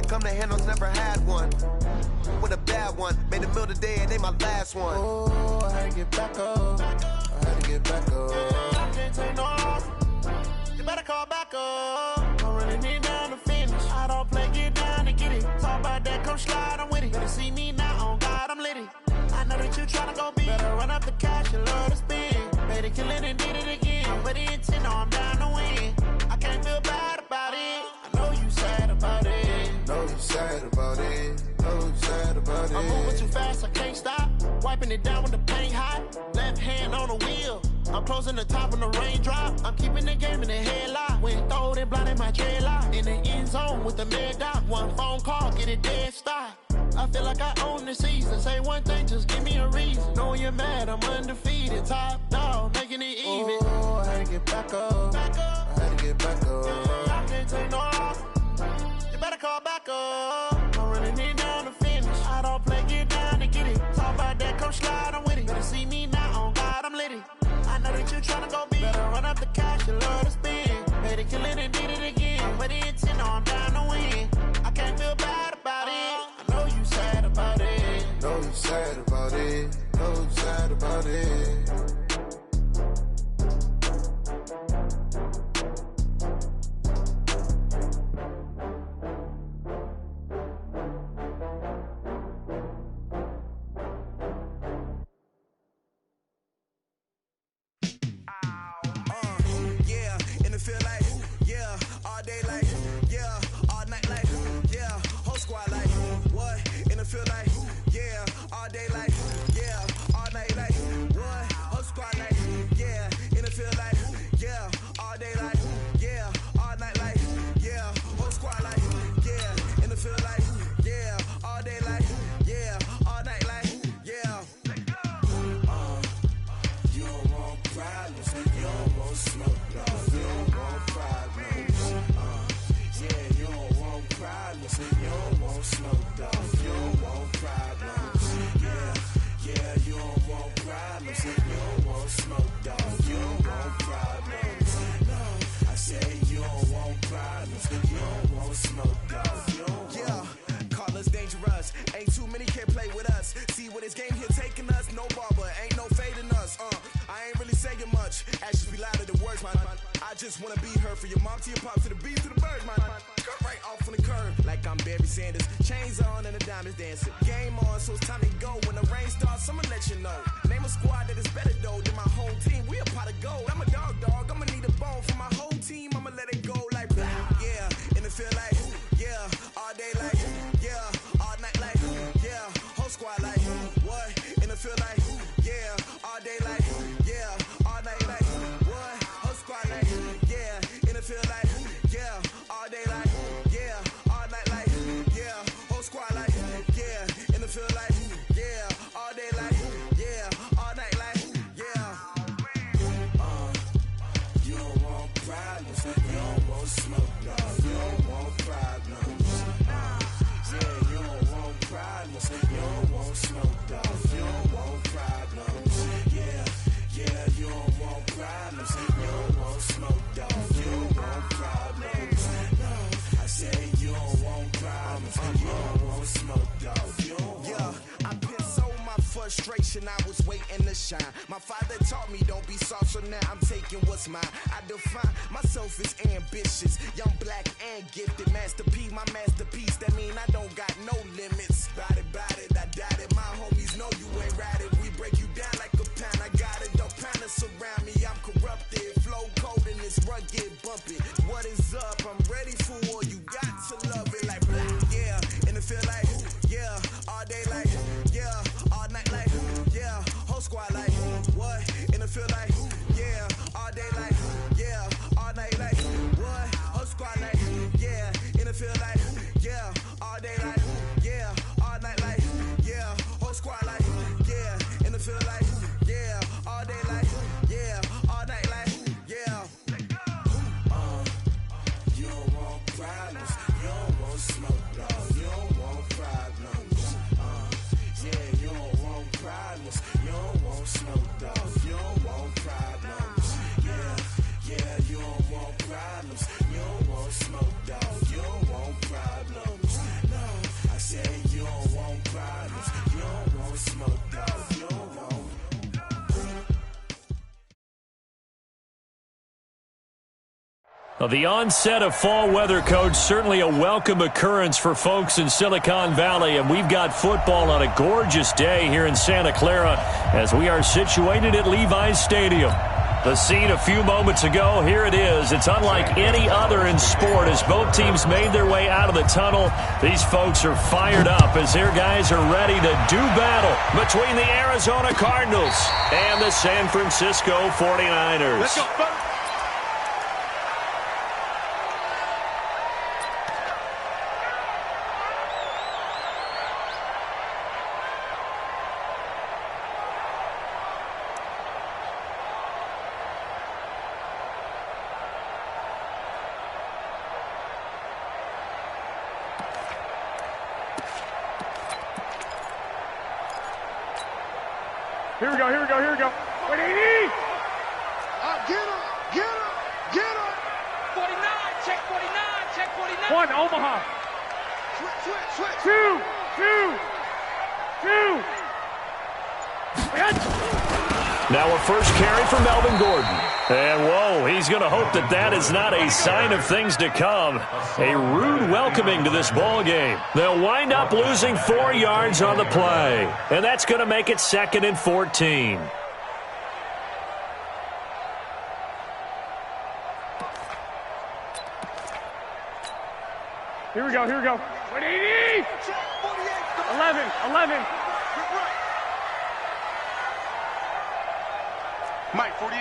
come to handles, never had one. With a bad one, made a meal today and they my last one. Oh, I had to get back up. I had to get back up. I can't take no loss. You better call back up. I'm running it down to finish. I don't play, get down to get it. Talk about that, come slide, I'm with it. Better see me now, on God, I'm litty. I know that you tryna go big. Better run up the cash, you love to spend. Better kill it and did it again. I'm with the intent, no, I'm down to win. I can't feel bad about it. I know you sad about it. Know you sad about it. Know you sad about it. I'm moving too fast, I can't stop. Wiping it down with the paint hot. Left hand on the wheel. I'm closing the top when the raindrop. I'm keeping the game in the headlock. When throwed and blinded my dreadlock. In the end zone with the mad dot. One phone call, get it dead stop. I feel like I own the season. Say one thing, just give me a reason. Knowing you're mad, I'm undefeated. Top dog, making it even. Oh, I had to get back up. Back up. I had to get back up. I can't take no loss. You better call back up. I'm running it down to finish. I don't play, get down to get it. Talk about that, come slide, I'm with it. Better see me now, on God, I'm litty. I know that you tryna go big. Better run up the cash, you love to spend. Better kill it and did it again. I'm with the intent, no, I'm down to win. I can't feel bad about it. I know you sad about it. Know you sad about it. Know you sad about it. I was waiting to shine. My father taught me don't be soft, so now I'm taking what's mine. I define myself as ambitious, young, black, and gifted. Master P, my masterpiece. That mean I don't got no limits. Bout it, I doubt it. My homies know you ain't ride it. We break you down like a pound. I got it, don't pound to surround me. I'm corrupted, flow cold and it's rugged, bumpy. What is up? I'm ready for war. You got to love it like black, yeah. And it feel like, yeah, all day like, yeah, all night like, yeah, whole squad like, what? And it feel like, yeah, all day like, yeah, all night like, what? Whole squad like, yeah, and it feel like, Well, the onset of fall weather, Coach, certainly a welcome occurrence for folks in Silicon Valley, and we've got football on a gorgeous day here in Santa Clara as we are situated at Levi's Stadium. The scene a few moments ago, here it is. It's unlike any other in sport as both teams made their way out of the tunnel. These folks are fired up as their guys are ready to do battle between the Arizona Cardinals and the San Francisco 49ers. Let's go, folks. Here we go, here we go, here we go. 180! Get him, get him, get him. 49, check 49, check 49. One, Omaha. Switch. Two. Now a first carry for Melvin Gordon. And, whoa, he's going to hope that that is not a sign of things to come. A rude welcoming to this ball game. They'll wind up losing 4 yards on the play. And that's going to make it 2nd and 14. Here we go. 180! 11. Mike 48.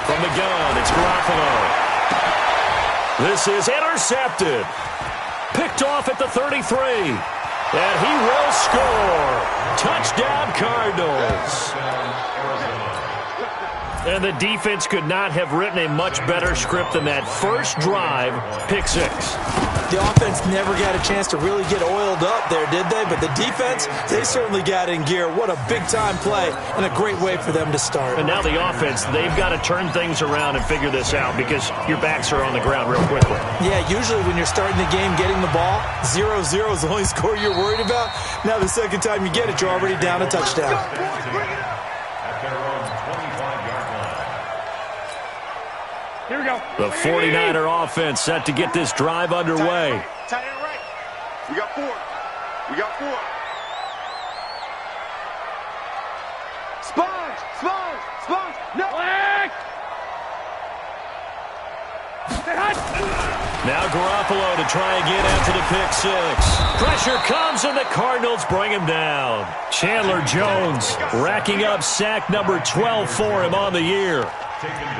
From the gun, it's Garoppolo. This is intercepted. Picked off at the 33. And he will score. Touchdown, Cardinals. And the defense could not have written a much better script than that first drive, pick 6. The offense never got a chance to really get oiled up there, did they? But the defense, they certainly got in gear. What a big-time play and a great way for them to start. And now the offense, they've got to turn things around and figure this out because your backs are on the ground real quickly. Yeah, usually when you're starting the game getting the ball, 0-0 is the only score you're worried about. Now the second time you get it, you're already down a touchdown. Here we go. The 49er offense set to get this drive underway. Tight end right. We got 4. Sponge. No. Flag! Now Garoppolo to try again after the pick 6. Pressure comes and the Cardinals bring him down. Chandler Jones racking up sack number 12 for him on the year.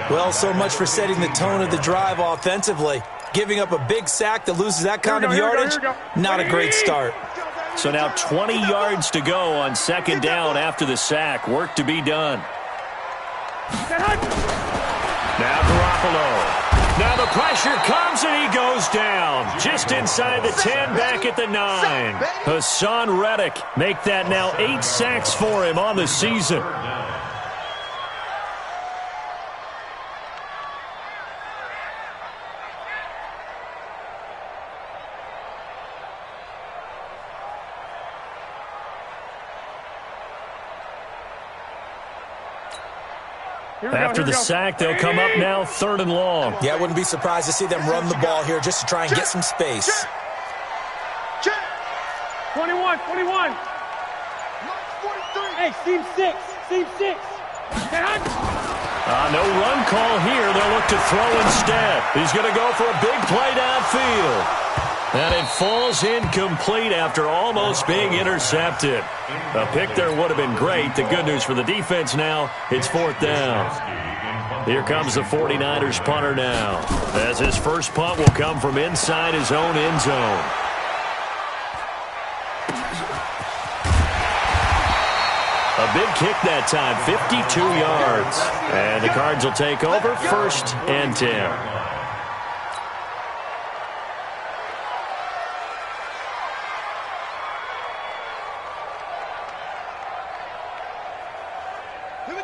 Well, so much for setting the tone of the drive offensively. Giving up a big sack that loses that kind of yardage, not a great start. So now 20 yards to go on 2nd down after the sack. Work to be done. Now Garoppolo. Now the pressure comes and he goes down. Just inside the 10, back at the 9. Hassan Reddick make that now 8 sacks for him on the season. After the sack, they'll come up now 3rd and long. Yeah, I wouldn't be surprised to see them run the ball here just to try and get some space. Check. 21. Hey, seam 6. No run call here. They'll look to throw instead. He's going to go for a big play downfield. And it falls incomplete after almost being intercepted. A pick there would have been great. The good news for the defense now, it's 4th down. Here comes the 49ers punter now, as his first punt will come from inside his own end zone. A big kick that time, 52 yards. And the Cards will take over 1st and 10.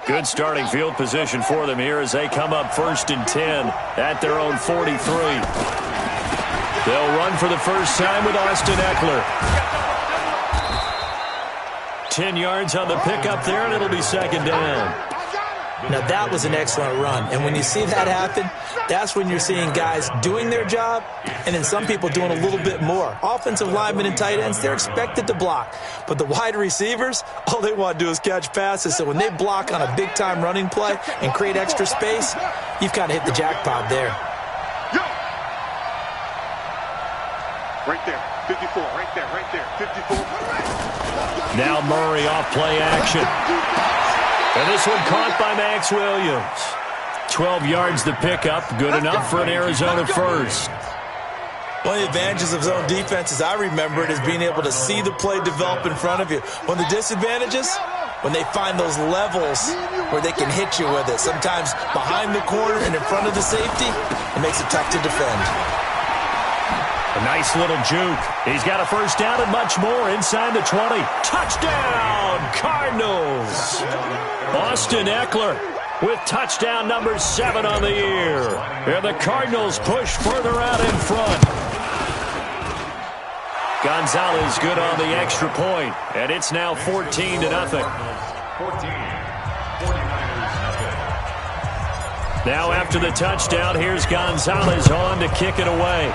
Good starting field position for them here as they come up 1st and 10 at their own 43. They'll run for the first time with Austin Eckler. 10 yards on the pickup there, and it'll be 2nd down. Now, that was an excellent run. And when you see that happen, that's when you're seeing guys doing their job and then some people doing a little bit more. Offensive linemen and tight ends, they're expected to block. But the wide receivers, all they want to do is catch passes. So when they block on a big-time running play and create extra space, you've kind of hit the jackpot there. Right there, 54, right there, 54. Now Murray off play action. And this one caught by Max Williams. 12 yards to pick up, good enough for an Arizona first. One of the advantages of zone defense, as I remember it, is being able to see the play develop in front of you. One of the disadvantages, when they find those levels where they can hit you with it, sometimes behind the corner and in front of the safety, it makes it tough to defend. A nice little juke. He's got a first down and much more inside the 20. Touchdown, Cardinals! Austin Eckler with touchdown number 7 on the year. And the Cardinals push further out in front. Gonzalez good on the extra point, and it's now 14-0. Now after the touchdown, here's Gonzalez on to kick it away.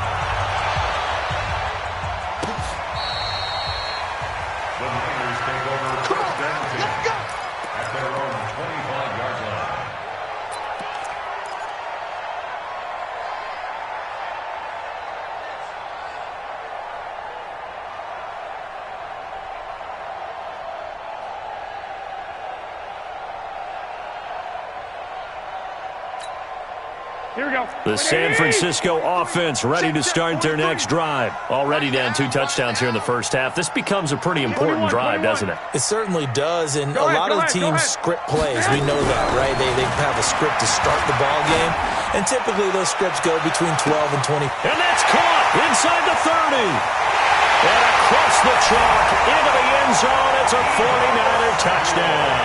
Here we go. The San Francisco offense ready to start their next drive. Already down 2 touchdowns here in the first half. This becomes a pretty important drive, doesn't it? It certainly does, and a lot of the teams script plays. We know that, right? They have a script to start the ball game, and typically those scripts go between 12 and 20. And that's caught inside the 30. And across the chalk into the end zone. It's a 49er touchdown.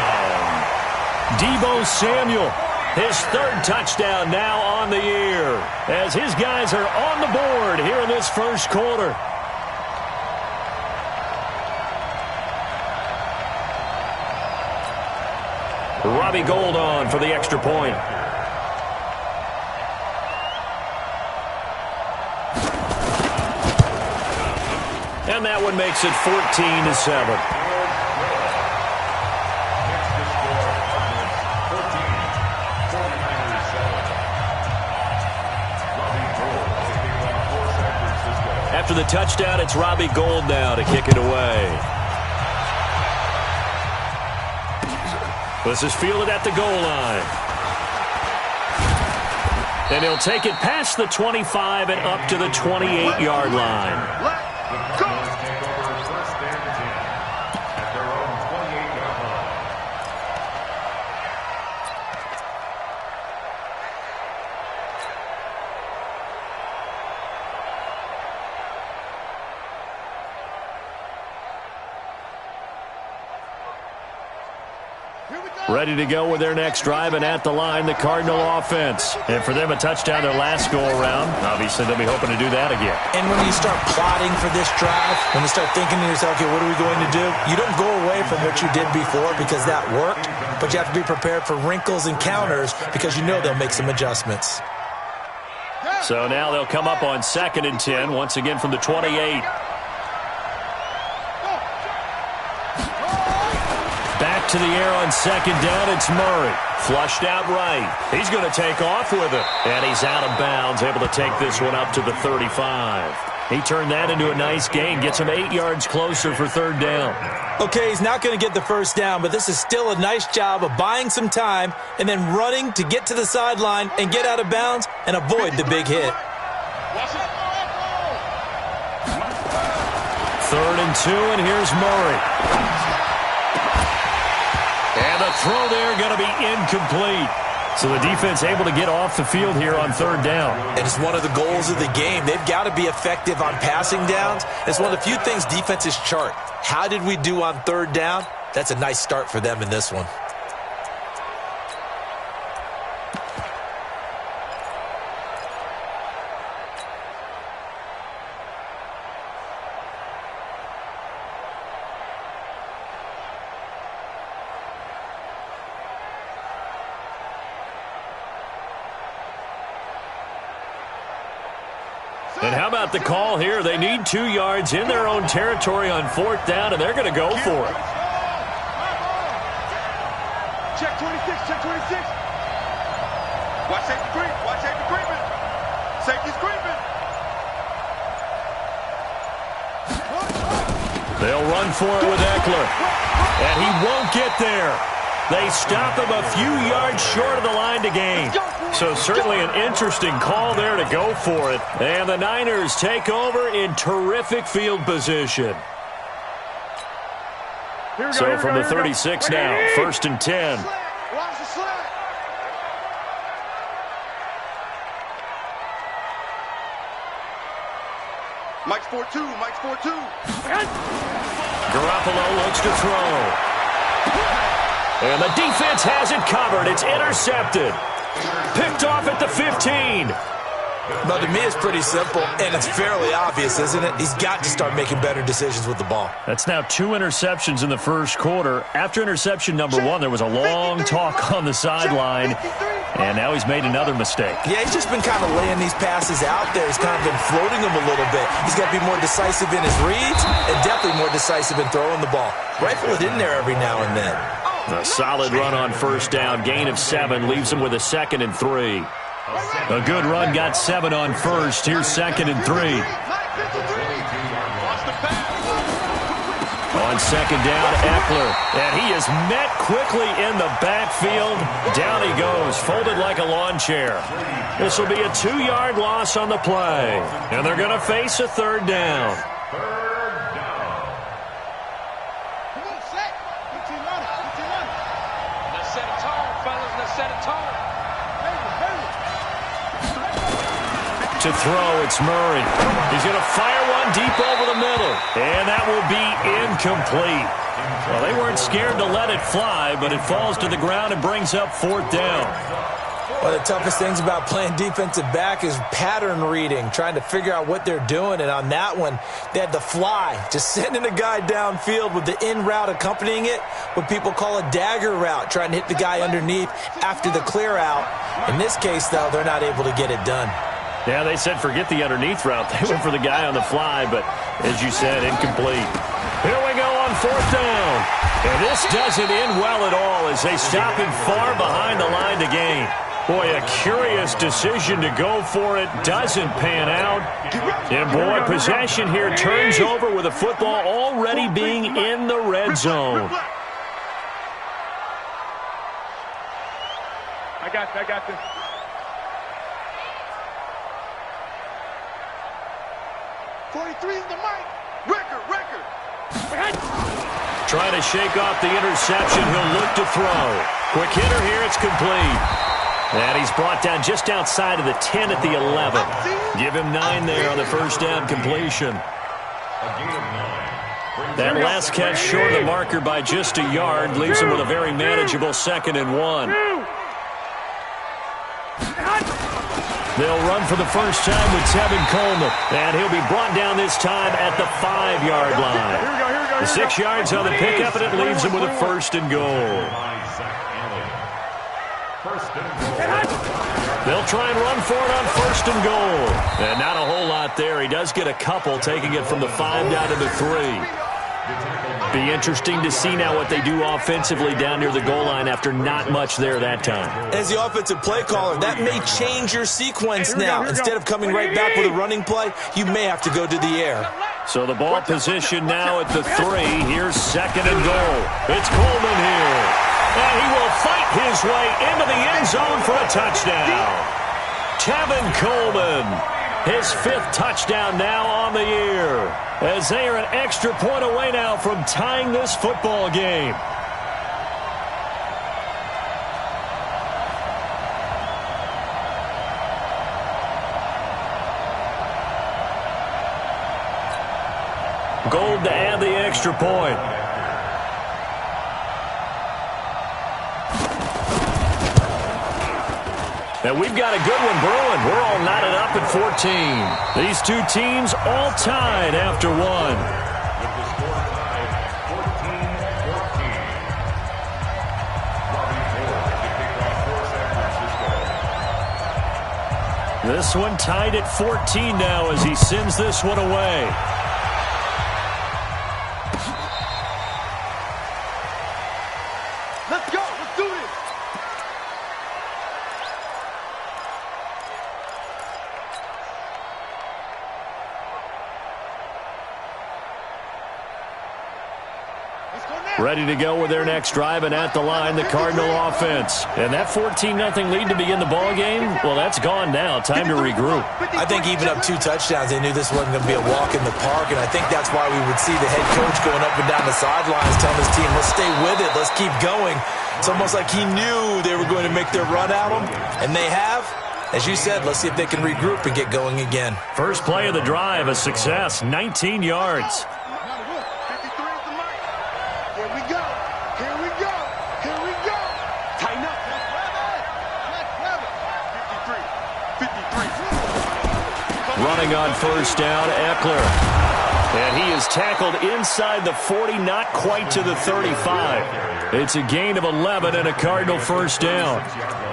Deebo Samuel. His 3rd touchdown now on the year as his guys are on the board here in this first quarter. Robbie Gould on for the extra point. And that one makes it 14-7. After the touchdown, it's Robbie Gould now to kick it away. This is fielded at the goal line. And he'll take it past the 25 and up to the 28-yard line. Ready to go with their next drive, and at the line, the Cardinal offense. And for them, a touchdown their last go-around. Obviously, they'll be hoping to do that again. And when you start plotting for this drive, when you start thinking to yourself, okay, what are we going to do? You don't go away from what you did before because that worked, but you have to be prepared for wrinkles and counters because you know they'll make some adjustments. So now they'll come up on 2nd and 10, once again from the 28. Back to the air on 2nd down, it's Murray. Flushed out right. He's going to take off with it. And he's out of bounds, able to take this one up to the 35. He turned that into a nice gain, gets him 8 yards closer for 3rd down. Okay, he's not going to get the first down, but this is still a nice job of buying some time and then running to get to the sideline and get out of bounds and avoid the big hit. 3rd and 2, and here's Murray. And the throw there going to be incomplete. So the defense able to get off the field here on 3rd down. And it's one of the goals of the game. They've got to be effective on passing downs. It's one of the few things defenses chart. How did we do on 3rd down? That's a nice start for them in this one. And how about the call here? They need 2 yards in their own territory on 4th down, and they're going to go for it. Check 26, check 26. Watch safety creep, watch safety creeping. Safety's creeping. They'll run for it with Eckler. And he won't get there. They stop him a few yards short of the line to gain. So certainly an interesting call there to go for it. And the Niners take over in terrific field position. So from the 36 now, 1st and 10. Watch the slide. Mike's 4-2, Mike's 4-2. Garoppolo looks to throw. And the defense has it covered. It's intercepted. Picked off at the 15. But to me, it's pretty simple, and it's fairly obvious, isn't it? He's got to start making better decisions with the ball. That's now 2 interceptions in the first quarter. After interception number 1, there was a long talk on the sideline, and now he's made another mistake. Yeah, he's just been kind of laying these passes out there. He's kind of been floating them a little bit. He's got to be more decisive in his reads and definitely more decisive in throwing the ball. Rifle it in there every now and then. A solid run on 1st down. Gain of 7 leaves him with a 2nd and 3. A good run got 7 on 1st. Here's 2nd and 3. On 2nd down, Eckler. And he is met quickly in the backfield. Down he goes, folded like a lawn chair. This will be a 2-yard loss on the play. And they're going to face a 3rd down. To throw, it's Murray. He's going to fire one deep over the middle. And that will be incomplete. Well, they weren't scared to let it fly, but it falls to the ground and brings up 4th down. One of the toughest things about playing defensive back is pattern reading, trying to figure out what they're doing. And on that one, they had the fly, just sending a guy downfield with the in route accompanying it, what people call a dagger route, trying to hit the guy underneath after the clear out. In this case, though, they're not able to get it done. Yeah, they said forget the underneath route. They went for the guy on the fly, but as you said, incomplete. Here we go on 4th down. And this doesn't end well at all as they stop him far behind the line to gain. Boy, a curious decision to go for it. Doesn't pan out. And boy, possession here turns over with the football already being in the red zone. I got this. Trying to shake off the interception. He'll look to throw. Quick hitter here. It's complete. And he's brought down just outside of the 10 at the 11. Give him 9 there on the 1st down completion. That last catch short of the marker by just a yard leaves him with a very manageable 2nd and 1. They'll run for the first time with Tevin Coleman. And he'll be brought down this time at the 5-yard line. The 6 yards on the pickup, and it leaves him with a 1st and goal. They'll try and run for it on 1st and goal. And not a whole lot there. He does get a couple, taking it from the 5 down to the 3. Be interesting to see now what they do offensively down near the goal line after not much there that time. As the offensive play caller, that may change your sequence now. Instead of coming right back with a running play, you may have to go to the air. So the ball position now at the 3. Here's 2nd and goal. It's Coleman here. And he will fight his way into the end zone for a touchdown. Tevin Coleman, his 5th touchdown now on the year, as they are an extra point away now from tying this football game. Gold to add the extra point. And we've got a good one brewing. We're all knotted up at 14. These two teams all tied after 1. This one tied at 14 now as he sends this one away. Let's go. Let's do this. Ready to go with their next drive, and at the line, the Cardinal offense. And that 14-0 lead to begin the ball game, well, that's gone now. Time to regroup. I think even up 2 touchdowns, they knew this wasn't going to be a walk in the park, and I think that's why we would see the head coach going up and down the sidelines telling his team, let's stay with it, let's keep going. It's almost like he knew they were going to make their run at him, and they have. As you said, let's see if they can regroup and get going again. First play of the drive, a success, 19 yards. Running on first down, Eckler. And he is tackled inside the 40, not quite to the 35. It's a gain of 11 and a Cardinal first down.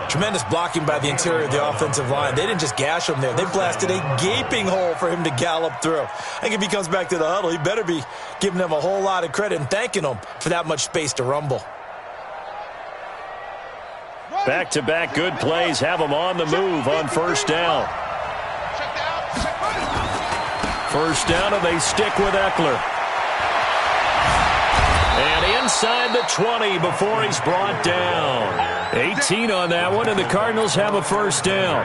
Tremendous blocking by the interior of the offensive line. They didn't just gash him there. They blasted a gaping hole for him to gallop through. I think if he comes back to the huddle, he better be giving them a whole lot of credit and thanking them for that much space to rumble. Back-to-back good plays have them on the move on first down. First down, and they stick with Eckler. And inside the 20 before he's brought down. 18 on that one, and the Cardinals have a first down.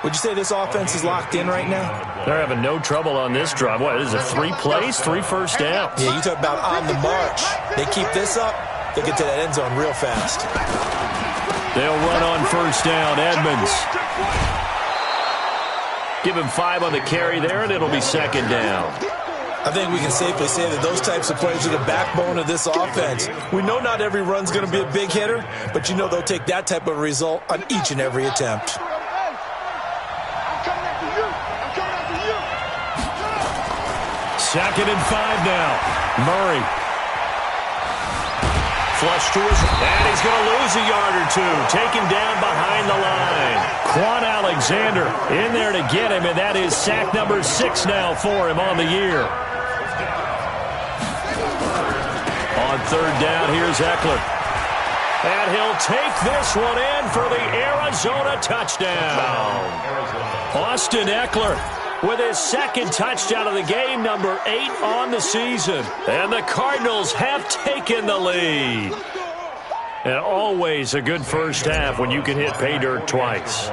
Would you say this offense is locked in right now? They're having no trouble on this drive. What, is it 3 plays, 3 first downs? Yeah, you talk about on the march. They keep this up, they'll get to that end zone real fast. They'll run on first down, Edmonds. Give him 5 on the carry there, and it'll be second down. I think we can safely say that those types of plays are the backbone of this offense. We know not every run's going to be a big hitter, but you know they'll take that type of result on each and every attempt. Second and 5 now. Murray. Flush to his, and he's going to lose a yard or 2. Taken down behind the line. Quan Alexander in there to get him, and that is sack number 6 now for him on the year. On third down, here's Eckler. And he'll take this one in for the Arizona touchdown. Austin Eckler with his second touchdown of the game, number 8 on the season. And the Cardinals have taken the lead. And always a good first half when you can hit pay dirt twice.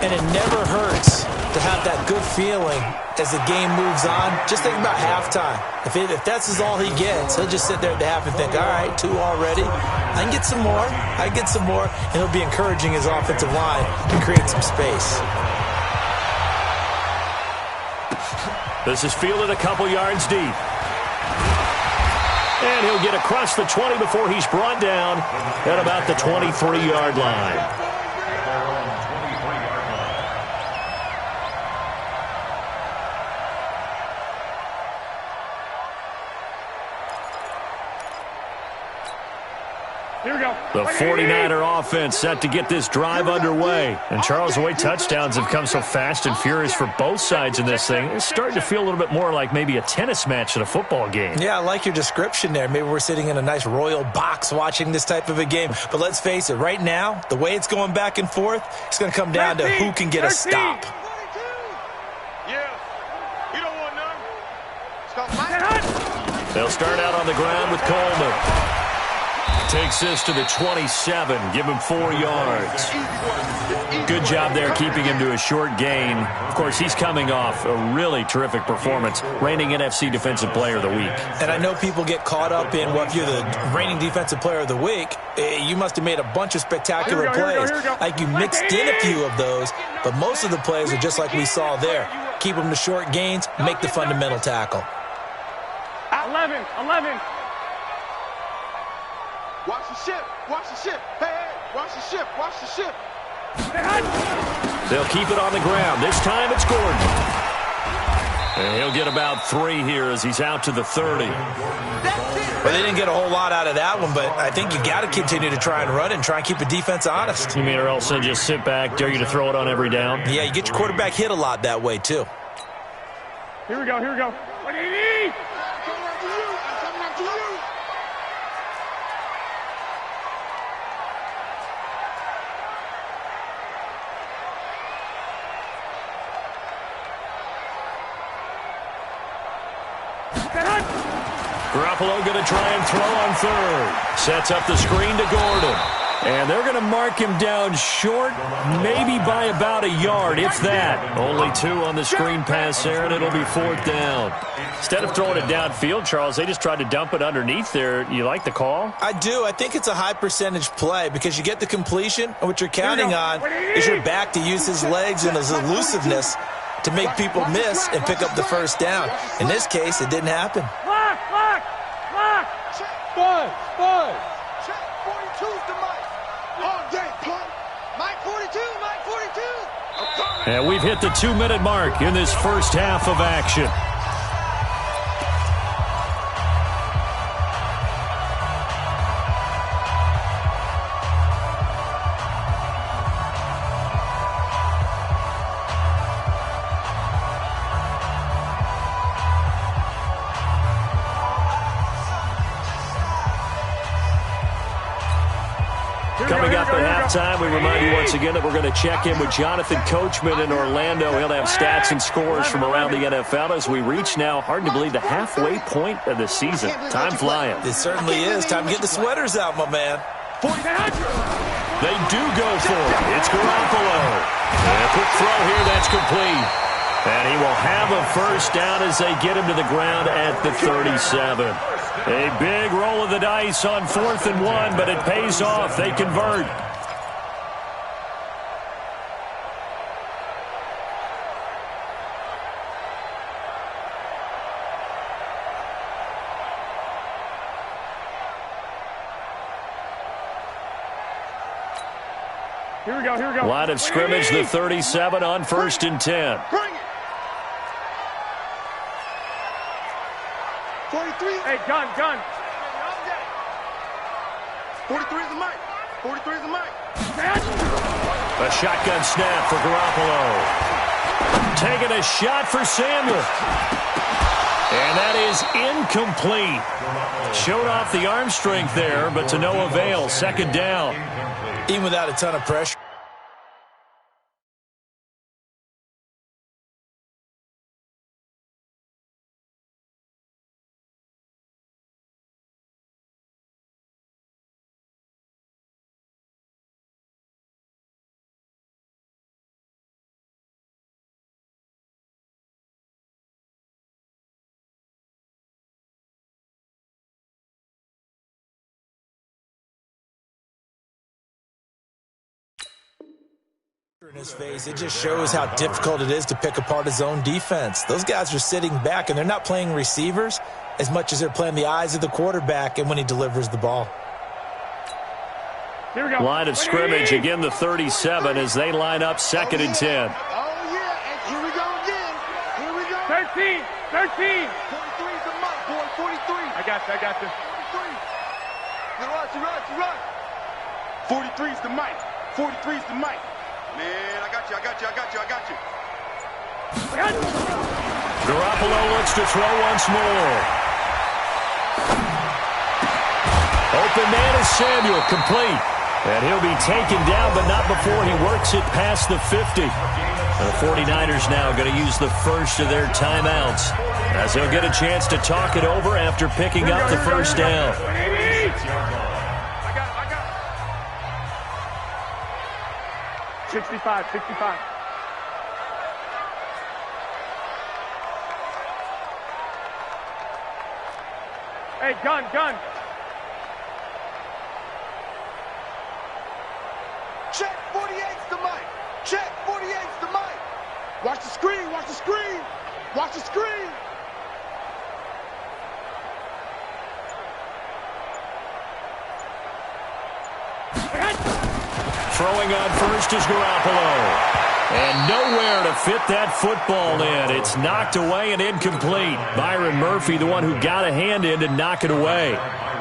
And it never hurts to have that good feeling as the game moves on. Just think about halftime. If that's all he gets, he'll just sit there at the half and think, all right, 2 already. I can get some more. I can get some more. And he'll be encouraging his offensive line to create some space. This is fielded a couple yards deep. And he'll get across the 20 before he's brought down at about the 23-yard line. Here we go. The 49er offense set to get this drive underway. And Charles, the way touchdowns have come so fast and furious for both sides in this thing, it's starting to feel a little bit more like maybe a tennis match at a football game. Yeah, I like your description there. Maybe we're sitting in a nice royal box watching this type of a game. But let's face it, right now, the way it's going back and forth, it's going to come down to who can get a stop. Yeah. You don't want none. They'll start out on the ground with Coleman. Takes this to the 27. Give him 4 yards. Good job there keeping him to a short gain. Of course, he's coming off a really terrific performance, reigning NFC Defensive Player of the Week. And I know people get caught up in, well, if you're the reigning Defensive Player of the Week, you must have made a bunch of spectacular plays. Like you mixed in a few of those, but most of the plays are just like we saw there. Keep them to short gains, make the fundamental tackle. 11. Watch the ship. Watch the ship. Hey, watch the ship. Watch the ship. They'll keep it on the ground. This time it's Gordon. And he'll get about 3 here as he's out to the 30. Well, they didn't get a whole lot out of that one, but I think you got to continue to try and run it and try and keep the defense honest. You mean or else they'll just sit back, dare you to throw it on every down? Yeah, you get your quarterback hit a lot that way, too. Here we go, here we go. What do you need? Garoppolo going to try and throw on third. Sets up the screen to Gordon. And they're going to mark him down short, maybe by about a yard, if that. Only 2 on the screen pass there, and it'll be 4th down. Instead of throwing it downfield, Charles, they just tried to dump it underneath there. You like the call? I do. I think it's a high-percentage play because you get the completion, and what you're counting on is your back to use his legs and his elusiveness to make people miss and pick up the first down. In this case, it didn't happen. Lock! Five. Check 42's the mic. All day, punt. Mike 42, Mike 42. And we've hit the 2-minute mark in this first half of action. Coming up at halftime, we remind you once again that we're going to check in with Jonathan Coachman in Orlando. He'll have stats and scores from around the NFL as we reach now, hard to believe, the halfway point of the season. Time flying. It certainly is. Time to get the sweaters out, my man. They do go for it. It's Garoppolo. And a quick throw here, that's complete. And he will have a first down as they get him to the ground at the 37. A big roll of the dice on 4th and 1, but it pays off. They convert. Here we go. Line of scrimmage, the 37 on 1st and 10. Bring it. 43. Hey, gun. 43 is the mic. 43 is the mic. A shotgun snap for Garoppolo. Taking a shot for Samuel. And that is incomplete. Showed off the arm strength there, but to no avail. 2nd down. Even without a ton of pressure. In his face, it just shows how difficult it is to pick apart his own defense. Those guys are sitting back, and they're not playing receivers as much as they're playing the eyes of the quarterback and when he delivers the ball. Here we go. Line of scrimmage, again the 37 as they line up 2nd and 10. Oh, yeah, and here we go again. Here we go. 13. 43 is the mic, boy, 43. I got you. 43. Run. 43 is the mic. 43 is the mic. Man, I got you. Garoppolo looks to throw once more. Open man is Samuel, complete. And he'll be taken down, but not before he works it past the 50. The 49ers now going to use the first of their timeouts as they'll get a chance to talk it over after picking up the first down. I got 65. Hey, gun. Check 48's the mic. Check 48's the mic. Watch the screen. Throwing on first is Garoppolo. And nowhere to fit that football in. It's knocked away and incomplete. Byron Murphy, the one who got a hand in to knock it away.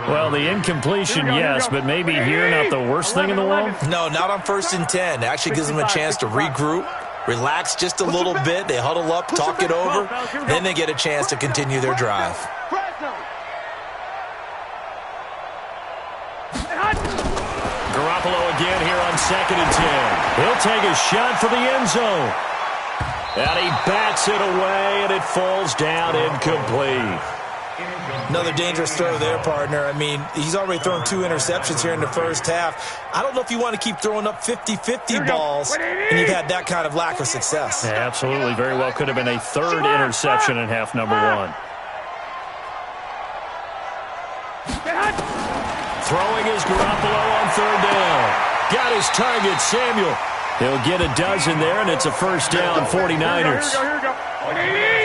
Well, the incompletion, yes, but maybe here not the worst thing in the world? No, not on 1st and 10. It actually gives them a chance to regroup, relax just a little bit. They huddle up, talk it over, then they get a chance to continue their drive. Garoppolo again here on 2nd and 10. He'll take a shot for the end zone. And he bats it away, and it falls down incomplete. Another dangerous throw there, partner. I mean, he's already thrown 2 interceptions here in the first half. I don't know if you want to keep throwing up 50-50 balls, and you've had that kind of lack of success. Yeah, absolutely. Very well could have been a 3rd interception in half number 1. Throwing is Garoppolo on 3rd down. Got his target, Samuel. He'll get a dozen there, and it's a first down, 49ers.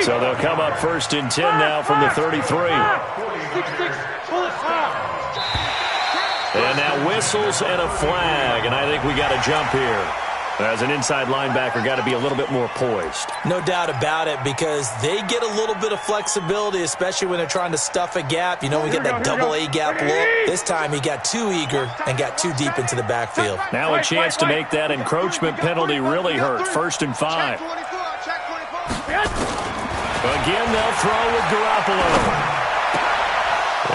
So they'll come up 1st and 10 now from the 33. And now whistles and a flag, and I think we got a jump here. As an inside linebacker, got to be a little bit more poised. No doubt about it, because they get a little bit of flexibility, especially when they're trying to stuff a gap. You know, we get that double A gap look. This time he got too eager and got too deep into the backfield. Now a chance to make that encroachment penalty really hurt. 1st and 5. Again, they'll throw with Garoppolo.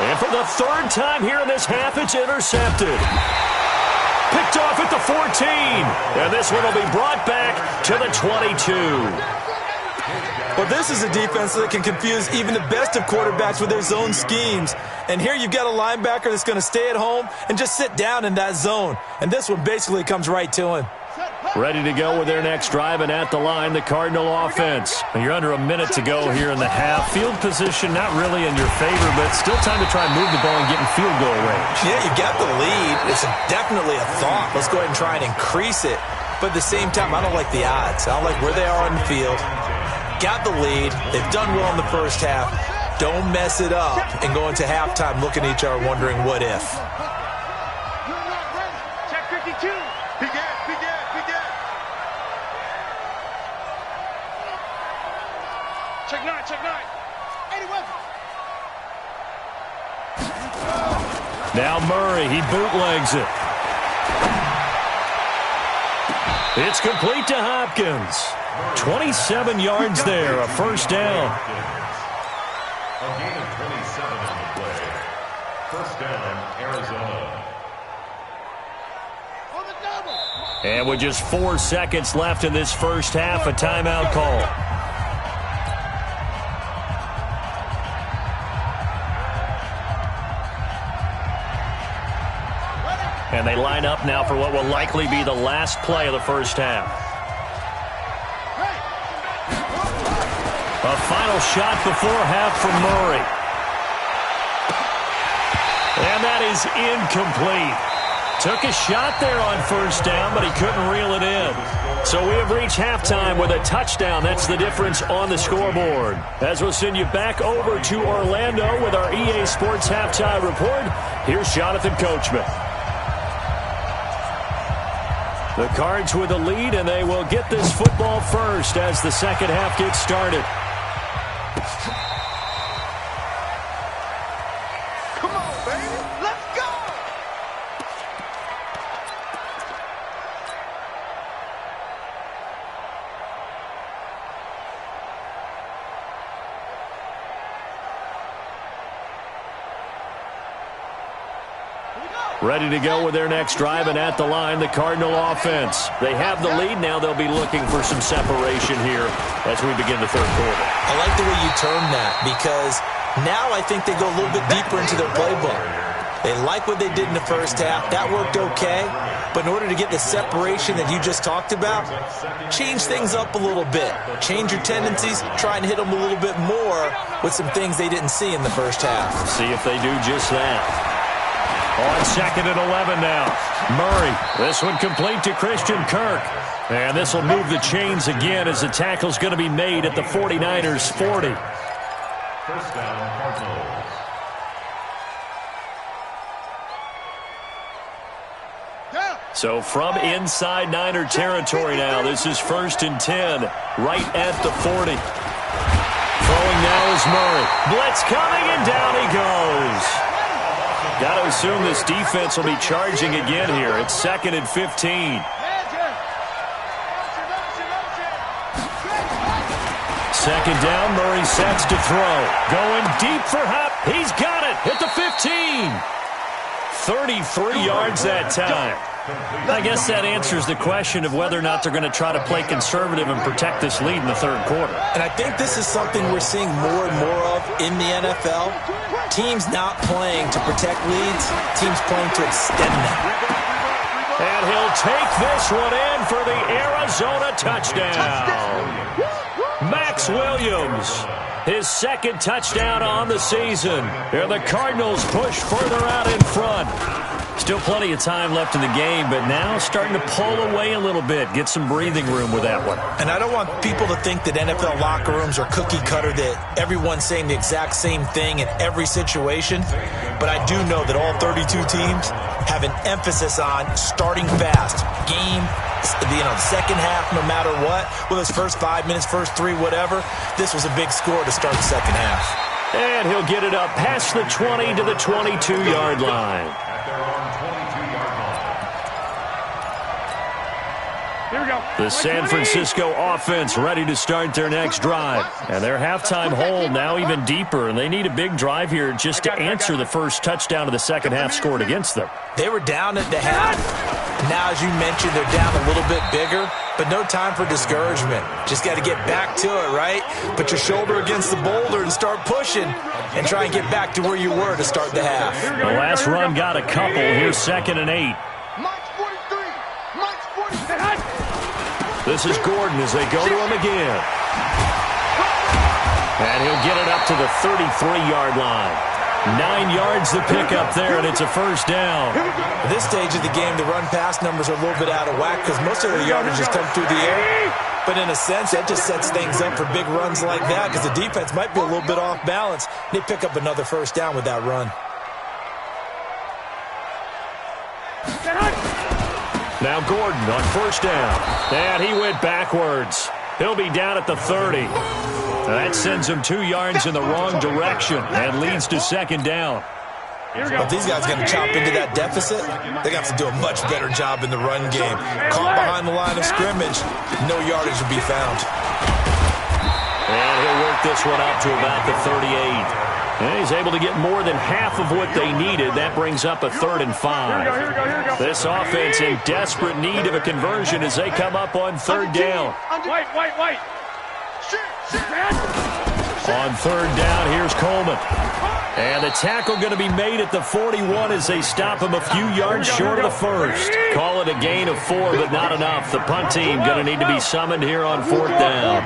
And for the 3rd time here in this half, it's intercepted. Picked off at the 14. And this one will be brought back to the 22. Well, this is a defense that can confuse even the best of quarterbacks with their zone schemes. And here you've got a linebacker that's going to stay at home and just sit down in that zone. And this one basically comes right to him. Ready to go with their next drive, and at the line, the Cardinal offense. You're under a minute to go here in the half. Field position not really in your favor, but still time to try and move the ball and get in field goal range. Yeah, you got the lead. It's definitely a thought. Let's go ahead and try and increase it. But at the same time, I don't like the odds. I don't like where they are on the field. Got the lead. They've done well in the first half. Don't mess it up and go into halftime looking at each other wondering what if. Check 52. Check 9, check 9. 81. Now Murray, he bootlegs it. It's complete to Hopkins. 27 yards there, a first down. A gain of 27 on the play. First down, Arizona. And with just 4 seconds left in this first half, a timeout call. And they line up now for what will likely be the last play of the first half. A final shot before half from Murray. And that is incomplete. Took a shot there on first down, but he couldn't reel it in. So we have reached halftime with a touchdown. That's the difference on the scoreboard. As we'll send you back over to Orlando with our EA Sports Halftime Report, here's Jonathan Coachman. The Cards with the lead, and they will get this football first as the second half gets started. Come on, baby. Let's go. Ready to go with their next drive, and at the line, the Cardinal offense. They have the lead. Now they'll be looking for some separation here as we begin the third quarter. I like the way you term that, because now I think they go a little bit deeper into their playbook. They like what they did in the first half. That worked okay. But in order to get the separation that you just talked about, change things up a little bit. Change your tendencies. Try and hit them a little bit more with some things they didn't see in the first half. See if they do just that. On 2nd and 11 now. Murray, this one complete to Christian Kirk. And this will move the chains again as the tackle's going to be made at the 49ers 40. First down, Cardinals. So from inside Niner territory now, this is 1st and 10, right at the 40. Throwing now is Murray. Blitz coming, and down he goes. Got to assume this defense will be charging again here. It's 2nd and 15. Second down, Murray sets to throw. Going deep for Hop. He's got it at the 15. 33 yards that time. I guess that answers the question of whether or not they're going to try to play conservative and protect this lead in the third quarter. And I think this is something we're seeing more and more of in the NFL. Teams not playing to protect leads, teams playing to extend them. And he'll take this one in for the Arizona touchdown. Max Williams, his 2nd touchdown on the season. And the Cardinals push further out in front. Still plenty of time left in the game, but now starting to pull away a little bit, get some breathing room with that one. And I don't want people to think that NFL locker rooms are cookie cutter, that everyone's saying the exact same thing in every situation. But I do know that all 32 teams have an emphasis on starting fast. Game, the second half, no matter what, whether it's first 5 minutes, first 3, whatever, this was a big score to start the second half. And he'll get it up past the 20 to the 22-yard line. The San Francisco offense ready to start their next drive. And their halftime hole now even deeper, and they need a big drive here just to answer the first touchdown of the second half scored against them. They were down at the half. Now, as you mentioned, they're down a little bit bigger, but no time for discouragement. Just got to get back to it, right? Put your shoulder against the boulder and start pushing and try and get back to where you were to start the half. The last run got a couple. Here's 2nd and 8. This is Gordon as they go to him again. And he'll get it up to the 33-yard line. 9 yards to pick up there, and it's a first down. At this stage of the game, the run-pass numbers are a little bit out of whack because most of the yardage just come through the air. But in a sense, that just sets things up for big runs like that because the defense might be a little bit off balance. They pick up another first down with that run. Now Gordon on first down. And he went backwards. He'll be down at the 30. That sends him 2 yards in the wrong direction and leads to second down. If these guys are going to chop into that deficit, they're going to have to do a much better job in the run game. Caught behind the line of scrimmage, no yardage will be found. And he'll work this one up to about the 38. And he's able to get more than half of what they needed. That brings up a 3rd and 5. This offense in desperate need of a conversion as they come up on 3rd down. White. On 3rd down, here's Coleman. And the tackle going to be made at the 41 as they stop him a few yards short of the first. Call it a gain of 4, but not enough. The punt team going to need to be summoned here on 4th down.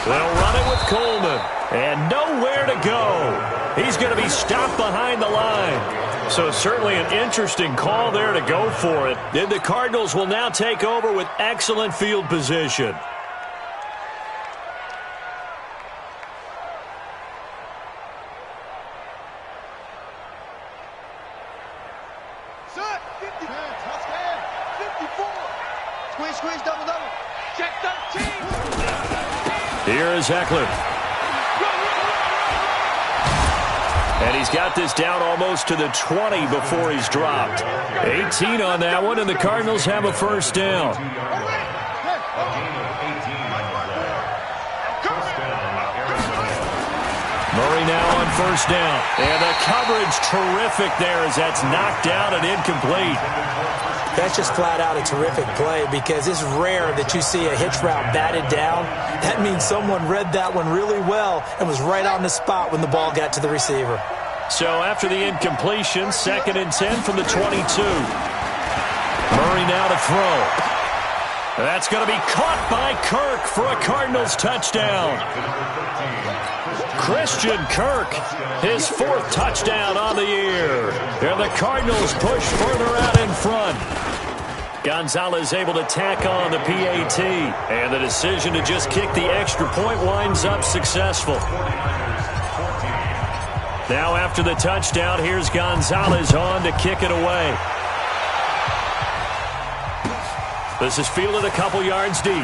They'll run it with Coleman. And nowhere to go. He's going to be stopped behind the line. So certainly an interesting call there to go for it. And the Cardinals will now take over with excellent field position. Squeeze, double. Check 13. Here is Eckler. And he's got this down almost to the 20 before he's dropped. 18 on that one, and the Cardinals have a first down. Murray now on first down. And the coverage terrific there as that's knocked down and incomplete. That's just flat out a terrific play because it's rare that you see a hitch route batted down. That means someone read that one really well and was right on the spot when the ball got to the receiver. So after the incompletion, 2nd and 10 from the 22. Murray now to throw. That's going to be caught by Kirk for a Cardinals touchdown. Christian Kirk, his 4th touchdown on the year. And the Cardinals push further out in front. Gonzalez able to tack on the PAT. And the decision to just kick the extra point winds up successful. Now after the touchdown, here's Gonzalez on to kick it away. This is fielded a couple yards deep.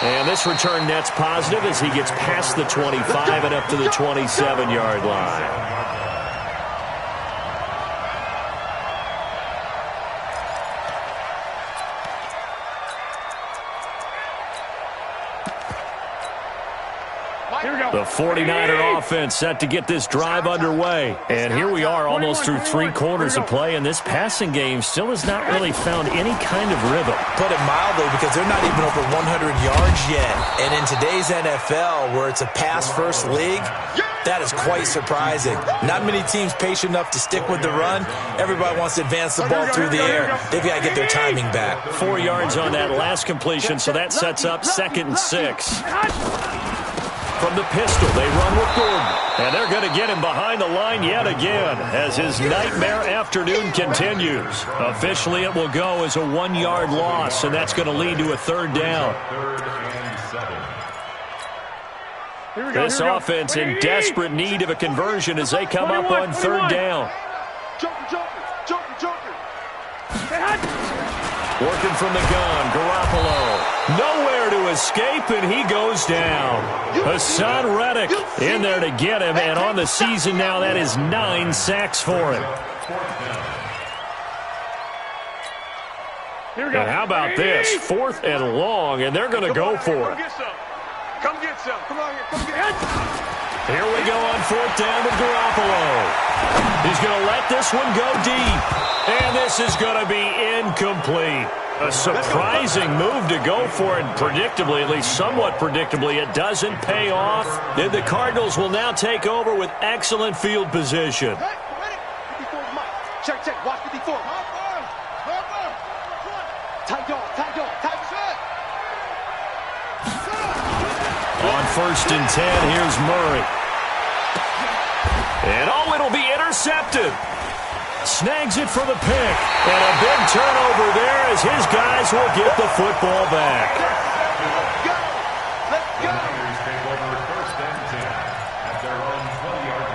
And this return net's positive as he gets past the 25 and up to the 27-yard line. The 49er offense set to get this drive underway. And here we are almost through 3 quarters of play, and this passing game still has not really found any kind of rhythm. Put it mildly, because they're not even over 100 yards yet. And in today's NFL, where it's a pass-first league, that is quite surprising. Not many teams patient enough to stick with the run. Everybody wants to advance the ball through the air. They've got to get their timing back. 4 yards on that last completion, so that sets up 2nd and 6. From the pistol, they run with Gordon. And they're going to get him behind the line yet again as his nightmare afternoon continues. Officially, it will go as a 1-yard loss, and that's going to lead to a 3rd down. This offense in desperate need of a conversion as they come up on 3rd down. Working from the gun, Garoppolo. Nowhere to escape, and he goes down. Hassan Reddick in there to get him, and on the season now, that is 9 sacks for him. And how about this? 4th and long, and they're going to go for it. Come get some. Come on here. Come get some. Here we go on 4th down with Garoppolo. He's going to let this one go deep. And this is going to be incomplete. A surprising move to go for it. Predictably, at least somewhat predictably, it doesn't pay off. And the Cardinals will now take over with excellent field position. Check. Watch 54. Tight dog. On 1st and 10, here's Murray. And it'll be intercepted. Snags it for the pick. And a big turnover there as his guys will get the football back. Let's go. Take over 1st and 10 at their own 20-yard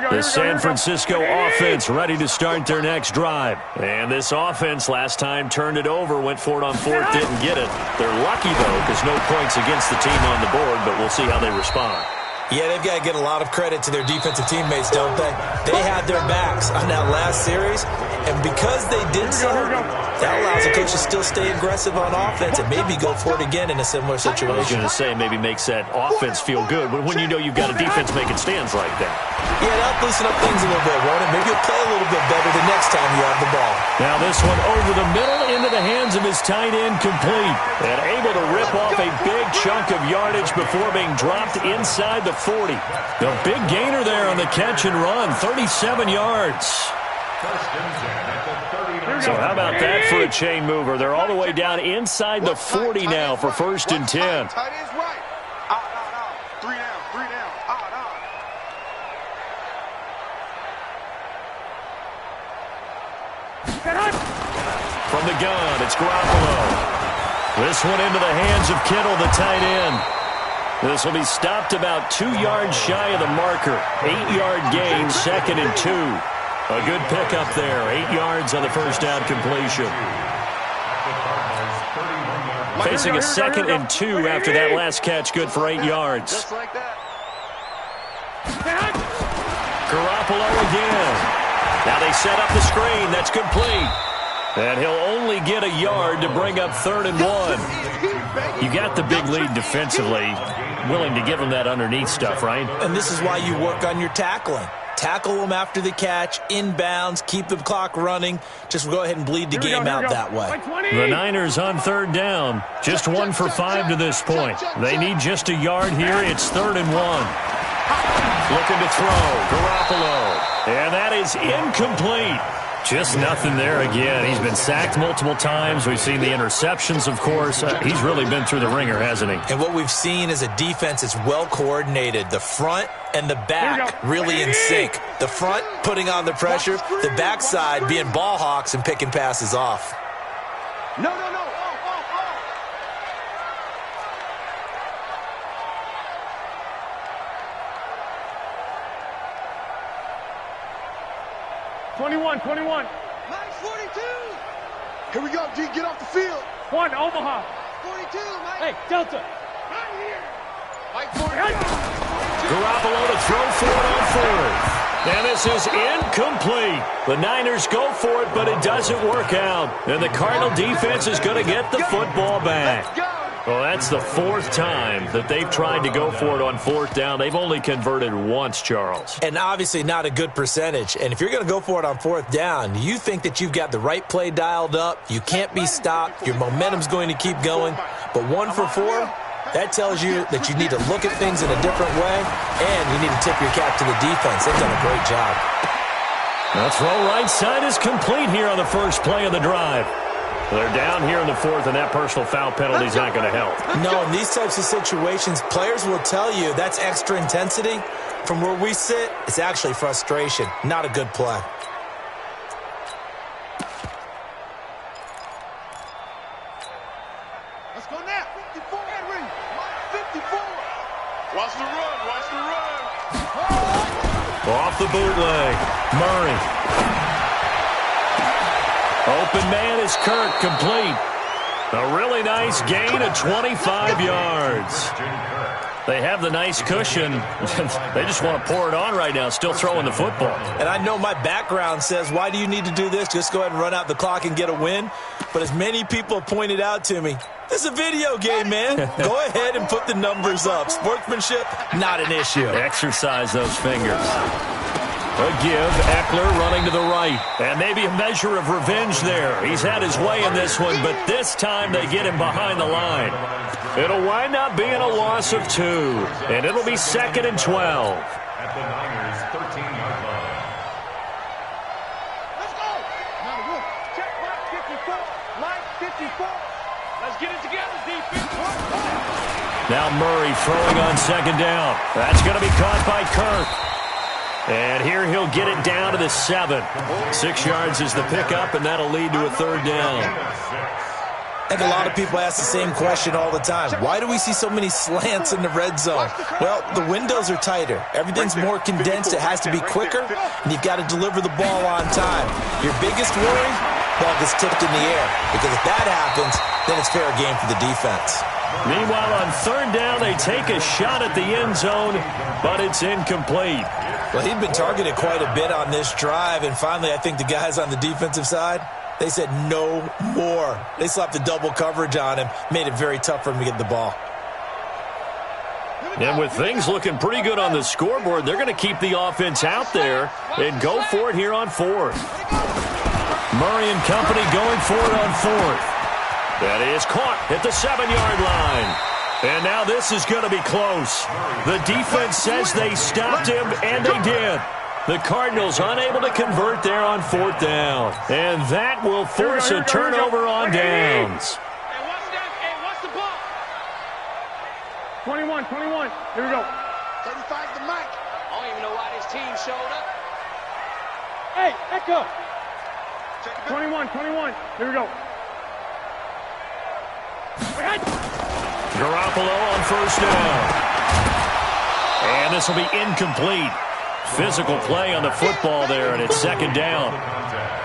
line. The San Francisco offense ready to start their next drive. And this offense last time turned it over, went for it on 4th, didn't get it. They're lucky, though, because no points against the team on the board, but we'll see how they respond. Yeah, they've got to get a lot of credit to their defensive teammates, don't they? They had their backs on that last series, and because they did so, that allows the coach to still stay aggressive on offense and maybe go for it again in a similar situation. I was going to say maybe makes that offense feel good, but when you know you've got a defense making stands like that. Yeah, that'll loosen up things a little bit, won't it? Maybe you'll play a little bit better the next time you have the ball. Now this one over the middle into the hands of his tight end, complete. And able to rip off a big chunk of yardage before being dropped inside the 40. The big gainer there on the catch and run, 37 yards. So how about that for a chain mover? They're all the way down inside the 40 now for 1st and 10. Tight end's right. Out. 3 down. Out. From the gun, it's Garoppolo. This one into the hands of Kittle, the tight end. This will be stopped about 2 yards shy of the marker. 8-yard gain, 2nd and 2. A good pickup there. 8 yards on the 1st down completion. Facing a 2nd and 2 after that last catch, good for 8 yards. Just like that. Garoppolo again. Now they set up the screen. That's complete. And he'll only get a yard to bring up 3rd and 1. You got the big lead defensively. Willing to give him that underneath stuff, right? And this is why you work on your tackling. Tackle them after the catch, inbounds, keep the clock running. Just go ahead and bleed the game out that way. The Niners on 3rd down. Just 1 for 5 to this point. They need just a yard here. It's 3rd and 1. Looking to throw. Garoppolo. And that is incomplete. Just nothing there again. He's been sacked multiple times. We've seen the interceptions, of course. He's really been through the ringer, hasn't he? And what we've seen is a defense that's well coordinated. The front and the back really in sync. The front putting on the pressure. The backside being ball hawks and picking passes off. No. 21. Mike 42. Here we go, G. Get off the field. 1, Omaha. 42, Mike. Hey, Delta. Right here. Mike 42. Garoppolo to throw for it on fourth. And this is incomplete. The Niners go for it, but it doesn't work out. And the Cardinal defense is going to get the football back. Well, that's the fourth time that they've tried to go for it on fourth down. They've only converted once, Charles. And obviously not a good percentage. And if you're going to go for it on fourth down, you think that you've got the right play dialed up. You can't be stopped. Your momentum's going to keep going. But 1 for 4, that tells you that you need to look at things in a different way, and you need to tip your cap to the defense. They've done a great job. The throw right side is complete here on the first play of the drive. They're down here in the fourth, and that personal foul penalty is not going to help. No, in these types of situations, players will tell you that's extra intensity. From where we sit, it's actually frustration. Not a good play. Let's go now. 54, Henry. 54. Watch the run. Watch the run. Off the bootleg. Murray. Open man is Kirk, complete. A really nice gain of 25 yards. They have the nice cushion. They just want to pour it on right now, still throwing the football. And I know my background says, why do you need to do this? Just go ahead and run out the clock and get a win. But as many people pointed out to me, this is a video game, man. Go ahead and put the numbers up. Sportsmanship, not an issue. Exercise those fingers. A give, Eckler running to the right. And maybe a measure of revenge there. He's had his way in this one, but this time they get him behind the line. It'll wind up being a loss of 2, and it'll be 2nd and 12. At the Niners' 13-yard line. Let's go. Now look. Check Mike 54. Mike 54. Let's get it together, defense. Now Murray throwing on 2nd down. That's going to be caught by Kirk. And here he'll get it down to the 7. 6 yards is the pickup, and that'll lead to a 3rd down. I think a lot of people ask the same question all the time. Why do we see so many slants in the red zone? Well, the windows are tighter. Everything's more condensed. It has to be quicker, and you've got to deliver the ball on time. Your biggest worry? Ball gets tipped in the air. Because if that happens, then it's fair game for the defense. Meanwhile, on 3rd down, they take a shot at the end zone, but it's incomplete. Well, he'd been targeted quite a bit on this drive, and finally I think the guys on the defensive side, they said no more. They slapped the double coverage on him, made it very tough for him to get the ball. And with things looking pretty good on the scoreboard, they're going to keep the offense out there and go for it here on 4th. Murray and company going for it on 4th. That is caught at the 7-yard line. And now this is going to be close. The defense says they stopped him, and they did. The Cardinals unable to convert there on 4th down. And that will force a turnover on downs. Hey, watch the ball. 21. Here we go. 35's the mic. I don't even know why this team showed up. Hey, Echo. 21. Here we go. Garoppolo on 1st down. And this will be incomplete. Physical play on the football there, and it's 2nd down.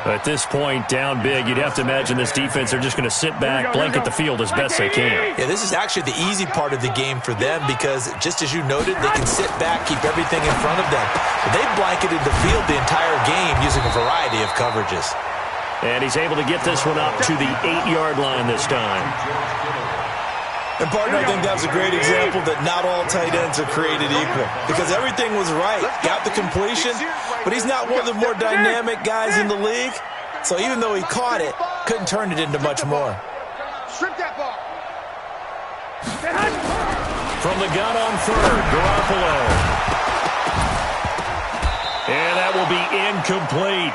At this point, down big, you'd have to imagine this defense are just going to sit back, blanket the field as best they can. Yeah, this is actually the easy part of the game for them because, just as you noted, they can sit back, keep everything in front of them. But they've blanketed the field the entire game using a variety of coverages. And he's able to get this one up to the 8-yard line this time. And, partner, I think that was a great example that not all tight ends are created equal. Because everything was right. Got the completion, but he's not one of the more dynamic guys in the league. So even though he caught it, couldn't turn it into much more. Strip that ball. From the gun on 3rd, Garoppolo. And that will be incomplete.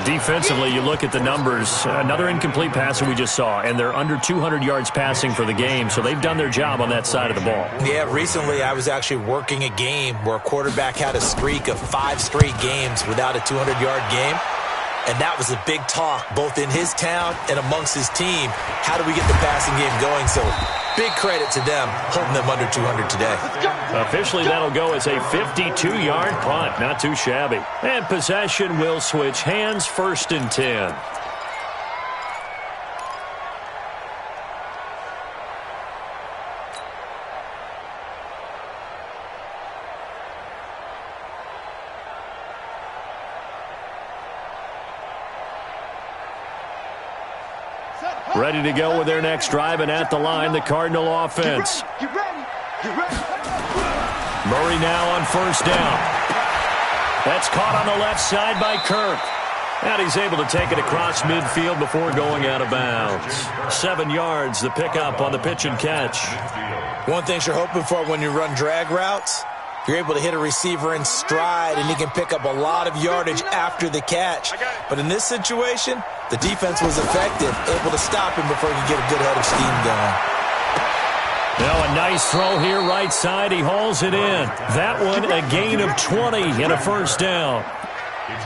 Defensively, you look at the numbers. Another incomplete pass that we just saw, and they're under 200 yards passing for the game, so they've done their job on that side of the ball. Yeah, recently I was actually working a game where a quarterback had a streak of 5 straight games without a 200-yard game. And that was a big talk, both in his town and amongst his team. How do we get the passing game going? So big credit to them, holding them under 200 today. Officially, that'll go as a 52-yard punt. Not too shabby. And possession will switch hands, 1st and 10. Ready to go with their next drive, and at the line, the Cardinal offense. Get ready. Murray now on 1st down. That's caught on the left side by Kirk. And he's able to take it across midfield before going out of bounds. 7 yards, the pickup on the pitch and catch. One thing you're hoping for when you run drag routes, you're able to hit a receiver in stride, and he can pick up a lot of yardage after the catch. But in this situation, the defense was effective, able to stop him before he could get a good head of steam going. Now a nice throw here, right side. He hauls it in. That one, a gain of 20 and a 1st down.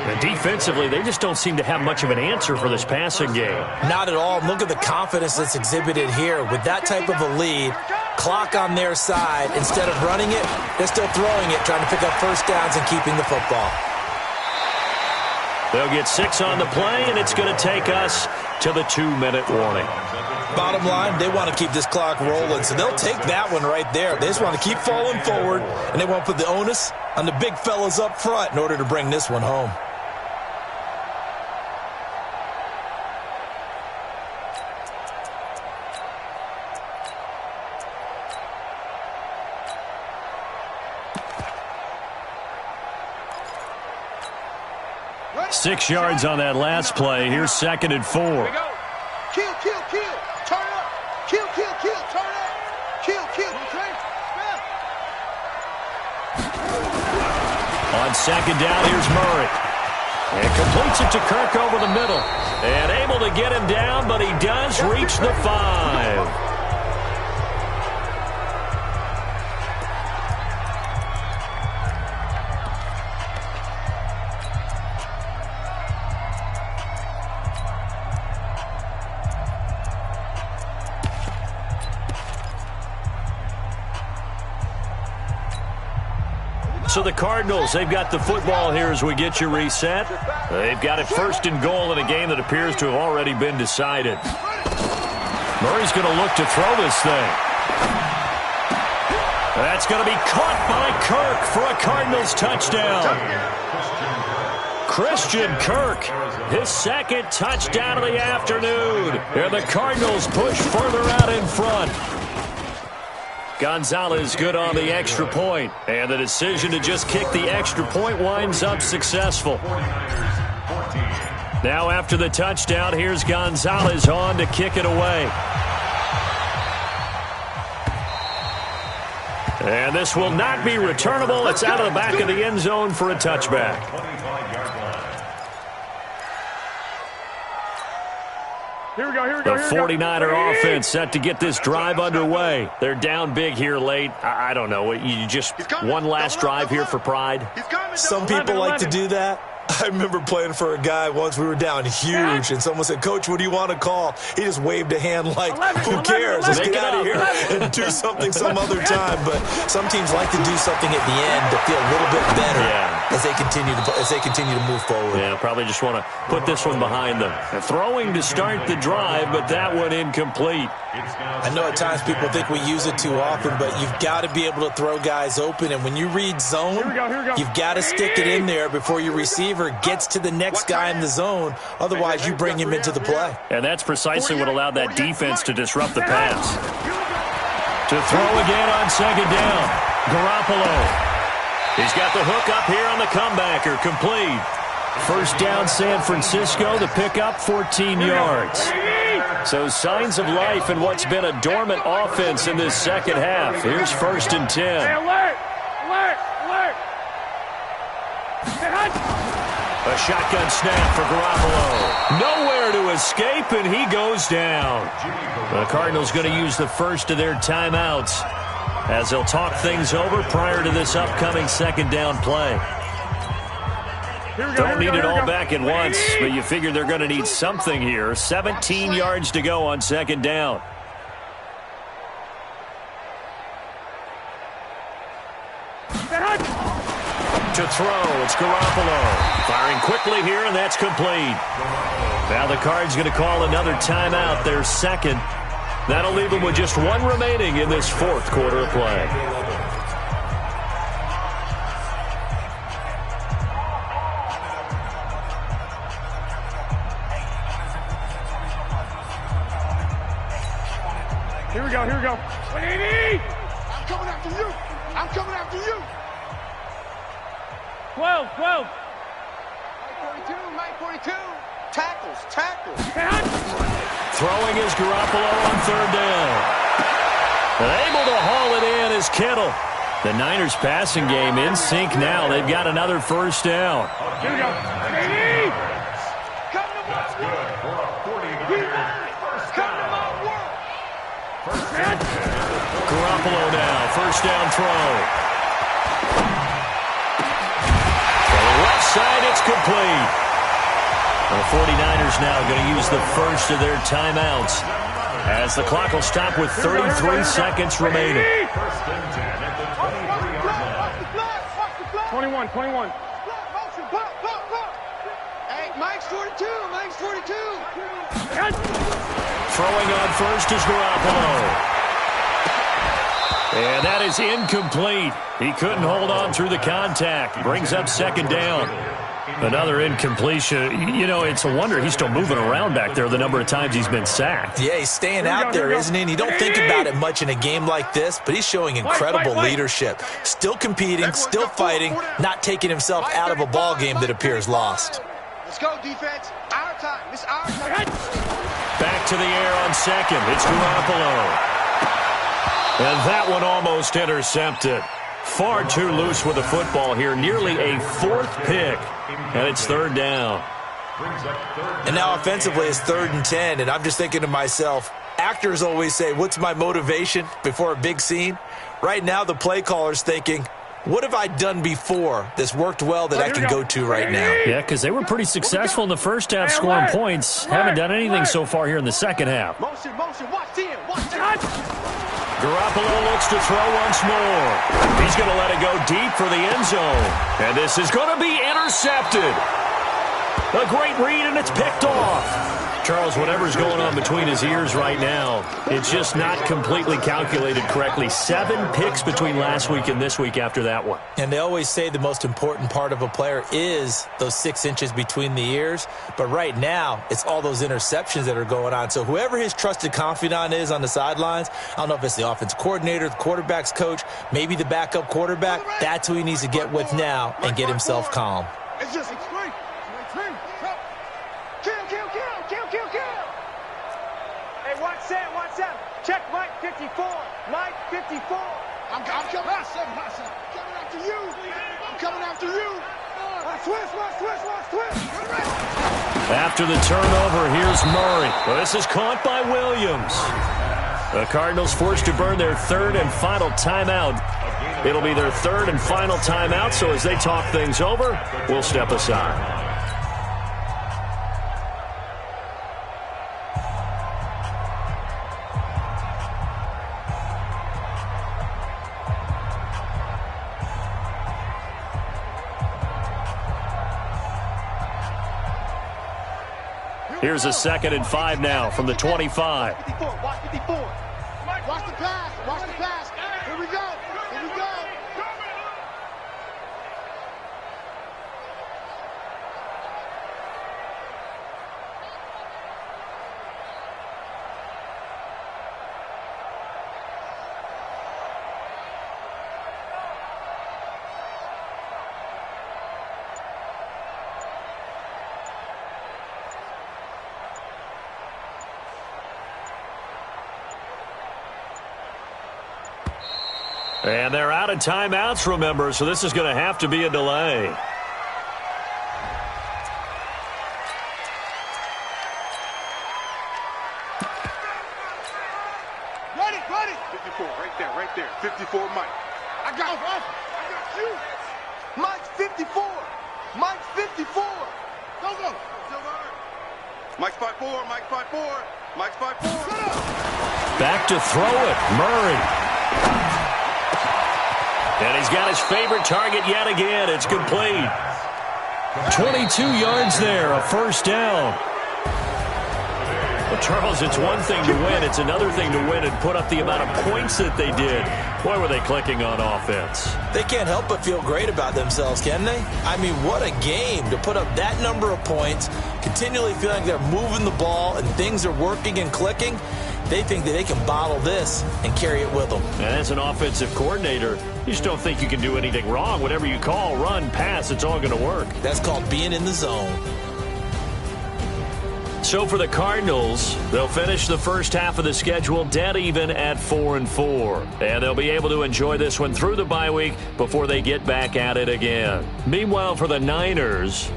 And defensively, they just don't seem to have much of an answer for this passing game. Not at all. Look at the confidence that's exhibited here. With that type of a lead, clock on their side, instead of running it, they're still throwing it, trying to pick up 1st downs and keeping the football. They'll get 6 on the play, and it's going to take us to the 2-minute warning. Bottom line, they want to keep this clock rolling, so they'll take that one right there. They just want to keep falling forward, and they want to put the onus on the big fellas up front in order to bring this one home. Six yards on that last play. Here's 2nd and 4. Here we go. Kill. Turn up. Kill. Turn up. Kill. Okay. On 2nd down, here's Murray. And completes it to Kirk over the middle. And able to get him down, but he does reach the 5. So the Cardinals, they've got the football here as we get you reset. They've got it 1st and goal in a game that appears to have already been decided. Murray's going to look to throw this thing. That's going to be caught by Kirk for a Cardinals touchdown. Christian Kirk, his 2nd touchdown of the afternoon. And the Cardinals push further out in front. Gonzalez good on the extra point, and the decision to just kick the extra point winds up successful. Now after the touchdown, here's Gonzalez on to kick it away. And this will not be returnable. It's out of the back of the end zone for a touchback. Here we go. The 49er offense set to get this drive underway. They're down big here late. I don't know. You just one last drive here for pride? Some people like to do that. I remember playing for a guy once. We were down huge, and someone said, "Coach, what do you want to call?" He just waved a hand like, who cares? Let's get out of here and do something some other time. But some teams like to do something at the end to feel a little bit better as they continue to move forward. Yeah, probably just want to put this one behind them. Throwing to start the drive, but that one incomplete. I know at times people think we use it too often, but you've got to be able to throw guys open. And when you read zone, you've got to stick it in there before your receiver gets to the next guy in the zone. Otherwise, you bring him into the play. And that's precisely what allowed that defense to disrupt the pass. To throw again on 2nd down. Garoppolo. He's got the hook up here on the comebacker. Complete. 1st down, San Francisco. The pickup, 14 yards. So signs of life in what's been a dormant offense in this 2nd half. Here's 1st and 10. Hey, alert! A shotgun snap for Garoppolo. Nowhere to escape, and he goes down. The Cardinals going to use the first of their timeouts as they'll talk things over prior to this upcoming 2nd down play. Don't need it all back at once, but you figure they're going to need something here. 17 yards to go on second down. To throw, it's Garoppolo. Firing quickly here, and that's complete. Now the Cards going to call another timeout, their second. That'll leave them with just one remaining in this fourth quarter of play. Here we go, here we go. 180! I'm coming after you. I'm coming after you. 12, 12. Mike 42. Tackles. Throwing is Garoppolo on third down. And able to haul it in is Kittle. The Niners passing game in sync now. They've got another first down. Here we go. 180! Come to my world. Come to my world. Garoppolo now, first down throw. To the left side, it's complete. The 49ers now going to use the first of their timeouts as the clock will stop with 33 seconds remaining. 21, 21. Hey, Mike's 42. Throwing on first is Garoppolo. And that is incomplete. He couldn't hold on through the contact. Brings up second down. Another incompletion. You know, it's a wonder he's still moving around back there the number of times he's been sacked. Yeah, he's staying out there, isn't he? And you don't think about it much in a game like this, but he's showing incredible leadership. Still competing, still fighting, not taking himself out of a ball game that appears lost. Let's go, defense. Our time. It's our time. Back to the air on second. It's Garoppolo. And that one almost intercepted. Far too loose with the football here. Nearly a fourth pick. And it's third down. And now offensively it's 3rd and 10. And I'm just thinking to myself, actors always say, what's my motivation before a big scene? Right now the play caller's thinking, what have I done before that's worked well that I can go to right now? Yeah, because they were pretty successful in the first half scoring points. Haven't done anything so far here in the second half. Motion. Watch 10. Garoppolo looks to throw once more. He's going to let it go deep for the end zone. And this is going to be intercepted. A great read, and it's picked off. Charles, whatever's going on between his ears right now, it's just not completely calculated correctly. 7 picks between last week and this week after that one. And they always say the most important part of a player is those 6 inches between the ears. But right now, it's all those interceptions that are going on. So whoever his trusted confidant is on the sidelines, I don't know if it's the offense coordinator, the quarterback's coach, maybe the backup quarterback, that's who he needs to get with now and get himself calm. It's just extreme. Kill. Hey, watch that. Check Mike 54. Mike 54. I'm coming after you. I'm coming after you. Watch twist. After the turnover, here's Murray. Well, this is caught by Williams. The Cardinals forced to burn their 3rd and final timeout. It'll be their 3rd and final timeout, so as they talk things over, we'll step aside. Here's a 2nd and 5 now from the 25. Watch 54. Watch the pass. Here we go. And they're out of timeouts, remember, so this is going to have to be a delay. Ready. 54, right there. 54, Mike. I got you. Mike's 54. Mike's 54. Go, go. Mike's 5'4", Mike's 5'4", Mike's 5'4". Back to throw it, Murray. And he's got his favorite target yet again. It's complete. 22 yards there, a first down. Well, Charles, it's one thing to win. It's another thing to win and put up the amount of points that they did. Boy, were they clicking on offense. They can't help but feel great about themselves, can they? I mean, what a game to put up that number of points, continually feeling like they're moving the ball and things are working and clicking. They think that they can bottle this and carry it with them. And as an offensive coordinator, you just don't think you can do anything wrong. Whatever you call, run, pass, it's all going to work. That's called being in the zone. So for the Cardinals, they'll finish the first half of the schedule dead even at 4-4. And they'll be able to enjoy this one through the bye week before they get back at it again. Meanwhile, for the Niners,